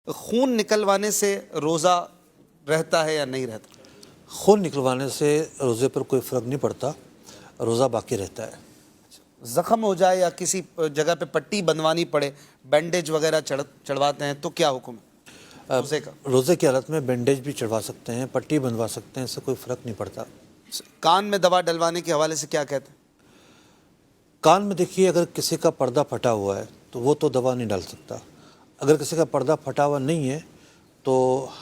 خون نکلوانے سے روزہ رہتا ہے یا نہیں رہتا؟ خون نکلوانے سے روزے پر کوئی فرق نہیں پڑتا، روزہ باقی رہتا ہے۔ زخم ہو جائے یا کسی جگہ پہ پٹی بندوانی پڑے، بینڈیج وغیرہ چڑھواتے ہیں تو کیا حکم ہے روزے کا؟ روزے کی حالت میں بینڈیج بھی چڑھوا سکتے ہیں، پٹی بندھوا سکتے ہیں، اس سے کوئی فرق نہیں پڑتا۔ کان میں دوا ڈلوانے کے حوالے سے کیا کہتے ہیں؟ کان میں دیکھیے، اگر کسی کا پردہ پھٹا ہوا ہے تو وہ تو دوا نہیں ڈال سکتا۔ اگر کسی کا پردہ پھٹا ہوا نہیں ہے تو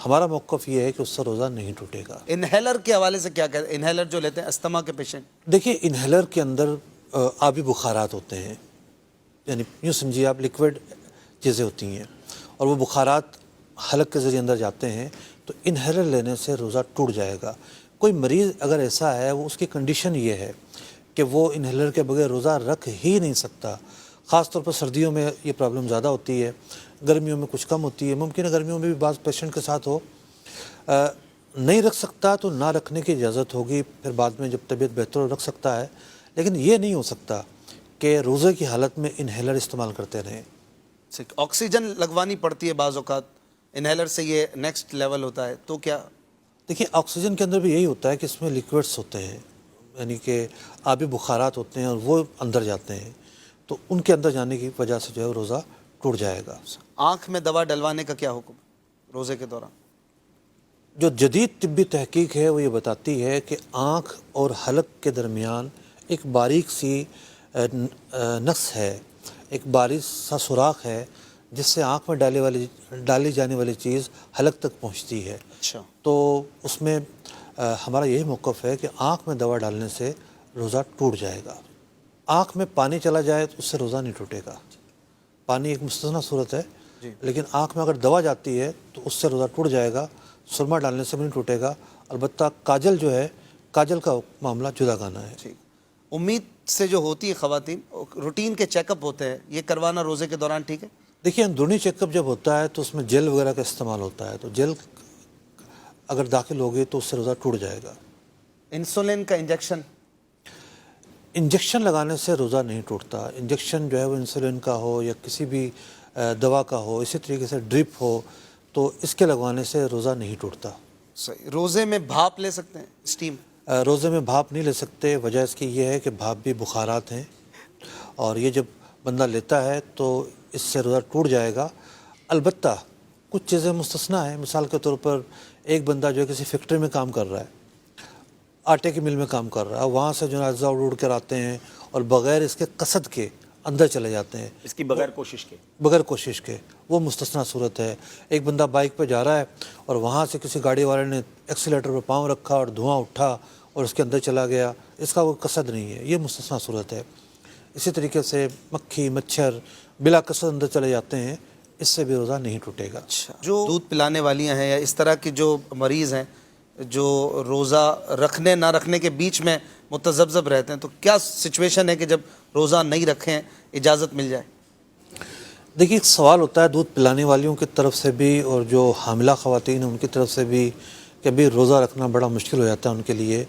ہمارا موقف یہ ہے کہ اس سے روزہ نہیں ٹوٹے گا۔ انہیلر کے حوالے سے کیا کہتے ہیں؟ انہیلر جو لیتے ہیں استما کے پیشنٹ، دیکھیے، انہیلر کے اندر آبی بخارات ہوتے ہیں، یعنی یوں سمجھیے آپ لیکوڈ چیزیں ہوتی ہیں، اور وہ بخارات حلق کے ذریعے اندر جاتے ہیں، تو انہیلر لینے سے روزہ ٹوٹ جائے گا۔ کوئی مریض اگر ایسا ہے، وہ اس کی کنڈیشن یہ ہے کہ وہ انہیلر کے بغیر روزہ رکھ ہی نہیں سکتا۔ خاص طور پر سردیوں میں یہ پرابلم زیادہ ہوتی ہے، گرمیوں میں کچھ کم ہوتی ہے، ممکن ہے گرمیوں میں بھی بعض پیشنٹ کے ساتھ ہو۔ نہیں رکھ سکتا تو نہ رکھنے کی اجازت ہوگی، پھر بعد میں جب طبیعت بہتر ہو رکھ سکتا ہے، لیکن یہ نہیں ہو سکتا کہ روزے کی حالت میں انہیلر استعمال کرتے رہیں۔ آکسیجن لگوانی پڑتی ہے بعض اوقات، انہیلر سے یہ نیکسٹ لیول ہوتا ہے، تو کیا؟ دیکھیے، آکسیجن کے اندر بھی یہی ہوتا ہے کہ اس میں لیکوڈس ہوتے ہیں، یعنی کہ آبی بخارات ہوتے ہیں، اور وہ اندر جاتے ہیں، تو ان کے اندر جانے کی وجہ سے جو ہے روزہ ٹوٹ جائے گا۔ آنکھ میں دوا ڈلوانے کا کیا حکم ہے روزے کے دوران؟ جو جدید طبی تحقیق ہے وہ یہ بتاتی ہے کہ آنکھ اور حلق کے درمیان ایک باریک سی نس ہے، ایک باریک سا سوراخ ہے، جس سے آنکھ میں ڈالی جانے والی چیز حلق تک پہنچتی ہے۔ اچھا، تو اس میں ہمارا یہی موقف ہے کہ آنکھ میں دوا ڈالنے سے روزہ ٹوٹ جائے گا۔ آنکھ میں پانی چلا جائے تو اس سے روزہ نہیں ٹوٹے گا۔ پانی ایک مستثنیٰ صورت ہے، لیکن آنکھ میں اگر دوا جاتی ہے تو اس سے روزہ ٹوٹ جائے گا۔ سرما ڈالنے سے بھی نہیں ٹوٹے گا۔ البتہ کاجل جو ہے، کاجل کا معاملہ جدا گانا ہے۔ ٹھیک۔ امید سے جو ہوتی ہے خواتین، روٹین کے چیک اپ ہوتے ہیں، یہ کروانا روزے کے دوران ٹھیک ہے؟ دیکھیے، اندرونی چیک اپ جب ہوتا ہے تو اس میں جیل وغیرہ کا استعمال ہوتا ہے، تو جیل اگر داخل ہوگی تو اس سے روزہ ٹوٹ جائے گا۔ انسولین کا انجیکشن لگانے سے روزہ نہیں ٹوٹتا۔ انجیکشن جو ہے وہ انسولین کا ہو یا کسی بھی دوا کا ہو، اسی طریقے سے ڈرپ ہو، تو اس کے لگوانے سے روزہ نہیں ٹوٹتا۔ صحیح۔ روزے میں بھاپ لے سکتے ہیں، اسٹیم؟ روزے میں بھاپ نہیں لے سکتے، وجہ اس کی یہ ہے کہ بھاپ بھی بخارات ہیں، اور یہ جب بندہ لیتا ہے تو اس سے روزہ ٹوٹ جائے گا۔ البتہ کچھ چیزیں مستثنیٰ ہیں۔ مثال کے طور پر ایک بندہ جو ہے کسی فیکٹری میں کام کر رہا ہے، آٹے کی مل میں کام کر رہا ہے، وہاں سے جو ہے اجزاء اڑ کر آتے ہیں اور بغیر اس کے قصد کے اندر چلے جاتے ہیں، اس کی بغیر کوشش کے، وہ مستثنیٰ صورت ہے۔ ایک بندہ بائک پہ جا رہا ہے اور وہاں سے کسی گاڑی والے نے ایکسیلیٹر پہ پاؤں رکھا اور دھواں اٹھا اور اس کے اندر چلا گیا، اس کا کوئی قصد نہیں ہے، یہ مستثنیٰ صورت ہے۔ اسی طریقے سے مکھی مچھر بلا قصد اندر چلے جاتے ہیں، اس سے بھی روزہ نہیں ٹوٹے گا۔ جو دودھ پلانے والیاں ہیں یا اس طرح کے جو مریض ہیں جو روزہ رکھنے نہ رکھنے کے بیچ میں متذبذب رہتے ہیں، تو کیا سچویشن ہے کہ جب روزہ نہیں رکھیں اجازت مل جائے؟ دیکھیے، ایک سوال ہوتا ہے دودھ پلانے والیوں کی طرف سے بھی اور جو حاملہ خواتین ہیں ان کی طرف سے بھی کہ ابھی روزہ رکھنا بڑا مشکل ہو جاتا ہے ان کے لیے۔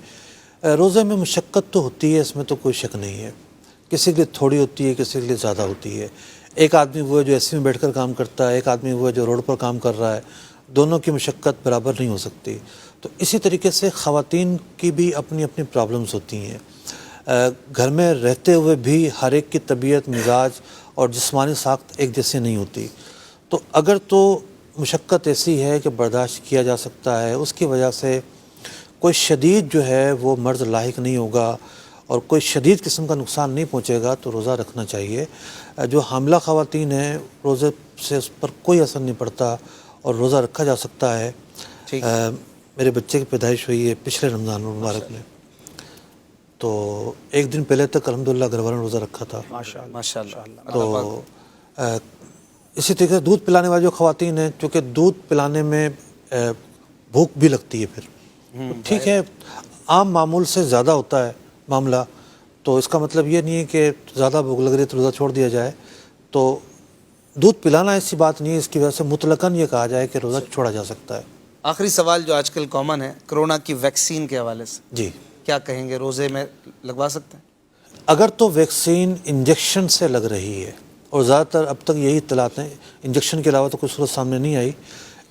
روزے میں مشقت تو ہوتی ہے، اس میں تو کوئی شک نہیں ہے۔ کسی کے لیے تھوڑی ہوتی ہے، کسی کے لیے زیادہ ہوتی ہے۔ ایک آدمی وہ ہے جو اے سی میں بیٹھ کر کام کرتا ہے، ایک آدمی وہ ہے جو روڈ پر کام کر رہا ہے، دونوں کی مشقت برابر نہیں ہو سکتی۔ تو اسی طریقے سے خواتین کی بھی اپنی اپنی پرابلمز ہوتی ہیں۔ گھر میں رہتے ہوئے بھی ہر ایک کی طبیعت، مزاج اور جسمانی ساخت ایک جیسی نہیں ہوتی، تو اگر تو مشقت ایسی ہے کہ برداشت کیا جا سکتا ہے، اس کی وجہ سے کوئی شدید جو ہے وہ مرض لاحق نہیں ہوگا اور کوئی شدید قسم کا نقصان نہیں پہنچے گا، تو روزہ رکھنا چاہیے۔ جو حاملہ خواتین ہیں، روزے سے اس پر کوئی اثر نہیں پڑتا اور روزہ رکھا جا سکتا ہے۔ میرے بچے کی پیدائش ہوئی ہے پچھلے رمضان المبارک میں، تو ایک دن پہلے تک الحمدللہ گھر والوں نے روزہ رکھا تھا۔ ماشاء اللہ۔ تو اسی طریقے سے دودھ پلانے والی جو خواتین ہیں، چونکہ دودھ پلانے میں بھوک بھی لگتی ہے، پھر ٹھیک ہے، عام معمول سے زیادہ ہوتا ہے معاملہ، تو اس کا مطلب یہ نہیں ہے کہ زیادہ بھوک لگ رہی ہے تو روزہ چھوڑ دیا جائے۔ تو دودھ پلانا ایسی بات نہیں ہے، اس کی وجہ سے مطلقاً یہ کہا جائے کہ روزہ چھوڑا جا سکتا ہے۔ آخری سوال جو آج کل کامن ہے، کرونا کی ویکسین کے حوالے سے جی، کیا کہیں گے؟ روزے میں لگوا سکتے ہیں؟ اگر تو ویکسین انجیکشن سے لگ رہی ہے اور زیادہ تر اب تک یہی اطلاعات ہیں، انجیکشن کے علاوہ تو کوئی صورت سامنے نہیں آئی۔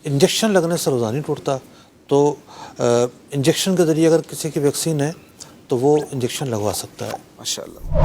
انجیکشن لگنے سے روزہ نہیں ٹوٹتا، تو انجیکشن کے ذریعے اگر کسی کی ویکسین ہے تو وہ انجیکشن لگوا سکتا ہے۔ ماشاء اللہ۔